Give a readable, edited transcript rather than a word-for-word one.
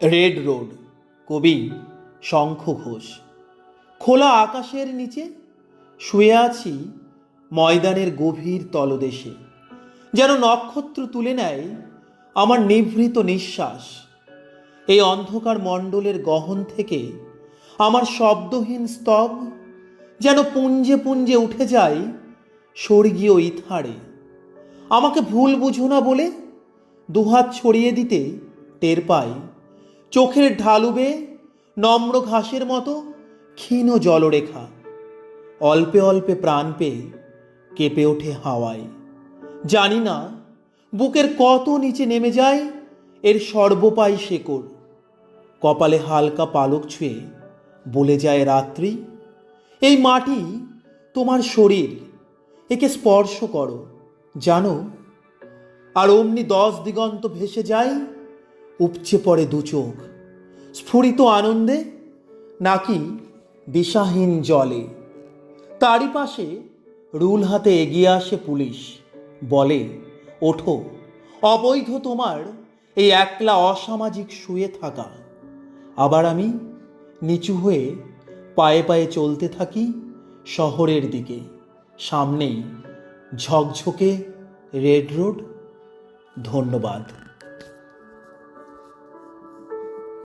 Red road, কবি শঙ্খ ঘোষ। খোলা আকাশের নিচে শুয়ে আছি ময়দানের গভীর তলদেশে, যেন নক্ষত্র তুলে নেয় আমার নিভৃত নিঃশ্বাস। এই অন্ধকার মণ্ডলের গহন থেকে আমার শব্দহীন স্তব যেন পুঞ্জে পুঞ্জে উঠে যায় স্বর্গীয় ইথারে। আমাকে ভুল বুঝো না বলে দুহাত ছড়িয়ে দিতে টের পাই চোখের ঢালুবে নম্র ঘাসের মতো ক্ষীণ জলরেখা। অল্পে অল্পে প্রাণ পেয়ে কেঁপে ওঠে হাওয়ায়। জানি না বুকের কত নিচে নেমে যায় এর সর্বপাই শেকড়। কপালে হালকা পালক ছুঁয়ে বলে যায় রাত্রি, এই মাটি তোমার শরীর, একে স্পর্শ করো জানো। আর অমনি 10 দিগন্ত ভেসে যায়, উপচে পড়ে দু চোখ, স্ফুরিত আনন্দে নাকি দিশাহীন জলে। তারই পাশে রুল হাতে এগিয়ে আসে পুলিশ, বলে ওঠো, অবৈধ তোমার এই একলা অসামাজিক শুয়ে থাকা। আবার আমি নিচু হয়ে পায়ে পায়ে চলতে থাকি শহরের দিকে। সামনেই ঝকঝকে রেড রোড। ধন্যবাদ।